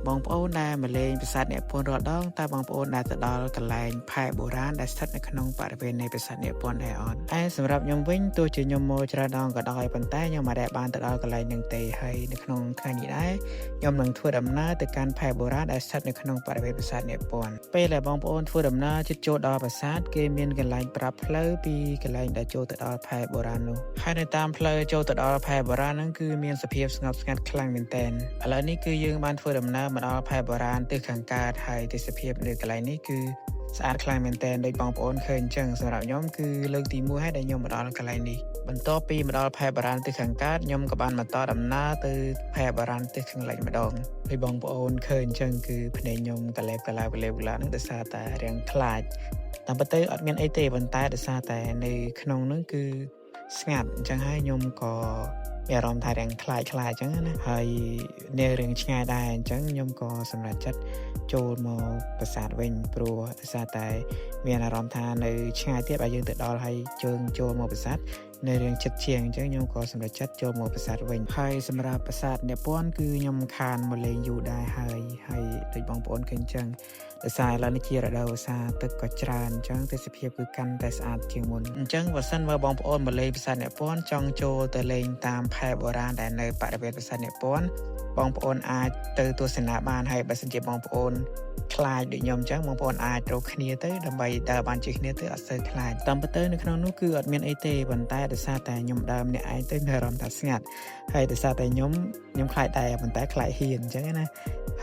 បងប្អូនដែលមកលេងប្រាសាទអ្នកពន្ធរាល់ដងតើបងប្អូនដែលទៅដល់កន្លែងផែបុរាណដែលស្ថិតនៅក្នុងបរិវេណនៃប្រាសាទអ្នកពន្ធដែរអត់ហើយសម្រាប់ខ្ញុំវិញទោះជាខ្ញុំមកច្រើនដងក៏ដោយប៉ុន្តែខ្ញុំមិនដែលបានទៅដល់កន្លែងនឹងទេហើយនៅក្នុងថ្ងៃនេះដែរខ្ញុំនឹងធ្វើដំណើរទៅកាន់ផែបុរាណដែលស្ថិតនៅក្នុងបរិវេណប្រាសាទអ្នកពន្ធពេលដែលបងប្អូនធ្វើដំណើរជិតចូលដល់ប្រាសាទគេមានកន្លែងប្រាប់ផ្លូវពីកន្លែងដែលចូលទៅដល់ផែបុរាណនោះហើយនៅតាមផ្លូវចូលទៅដល់ផែបុរាណហ្នឹងគឺមានសភាពស្ងប់ស្ងាត់ខ្លាំងមែនទែនឥឡូវនេះគឺយើងបានធ្វើដំណើរមកដល់ផែបុរាណទិសខាងកើតហើយទេសភាពនៅកន្លែងនេះគឺស្អាតខ្លាំងមែនទែនដូចបងប្អូនឃើញអញ្ចឹងសម្រាប់ខ្ញុំគឺលើកទី1ហើយដែលខ្ញុំមកដល់កន្លែងនេះបន្ទាប់ពីមកដល់ផែបុរាណទិសខាងកើតខ្ញុំក៏បានបន្តដំណើរទៅផែបុរាណទិសខាងលិចម្ដងហើយបងប្អូនឃើញអញ្ចឹងគឺភ្នែកខ្ញុំកលែបកឡាហ្នឹងដោយសារតែរាងខ្លាចតាមពិតទៅអត់មានអីទេប៉ុន្តែដោយសារតែនៅក្នុងហ្នឹងគឺស្ងាត់អញ្ចឹងហើយខ្ញុំក៏មានអារម្មណ៍ថារាងខ្លាចអញ្ចឹងណាហើយនៅរឿងឆ្ងាយដែរអញ្ចឹងខ្ញុំក៏សម្រេចចិត្តចូលមកប្រាសាទវិញព្រោះដោយសារតែមានអារម្មណ៍ថានៅឆ្ងាយទៀតបើយើងទៅដល់ហើយជើងចូលមកប្រាសាទនៅរឿងចិត្តជាងអញ្ចឹងខ្ញុំក៏សម្រេចចិត្តចូលមកប្រាសាទវិញហើយសម្រាប់ប្រាសាទអ្នកពន្ធគឺខ្ញុំខានមកលេងយូរដែរហើយដូចបងប្អូនឃើញអញ្ចឹងដោយសារឥឡូវនេះជារដូវវស្សាទឹកក៏ច្រើនអញ្ចឹងទេសភាពគឺកាន់តែស្អាតជាងមុនអញ្ចឹងបើសិនបើបងប្អូនមកលេងប្រាសាទអ្នកពន្ធចង់ចូលទៅលេងតាមផែបុរាណដែលនៅបរិវេណប្រាសាទអ្នកពន្ធបងប្អូនអាចទៅទស្សនាបានហើយបើសិនជាបងប្អូនខ្លាចដូចខ្ញុំអញ្ចឹងបងប្អូនអាចរកគ្នាទៅដើម្បីដើរបានជាគ្នាទៅអត់សូវខ្លាចតាមពិតទៅនៅក្នុងនោះគឺអត់មានអីទេប៉ុន្តែដោយសារតែខ្ញុំដើរម្នាក់ឯងទៅមានអារម្មណ៍ថាស្ងាត់ហើយដោយសារតែខ្ញុំខ្លាចដែរប៉ុន្តែខ្លាចហ៊ានអញ្ចឹងណា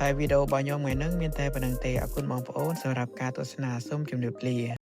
ហើយវីដេអូរបស់ខ្ញុំថ្ងៃនេះមានតែប៉ុណ្្នឹងទេអរគុណបងប្អូនសម្រាប់ការទស្សនាសូមជម្រាបលា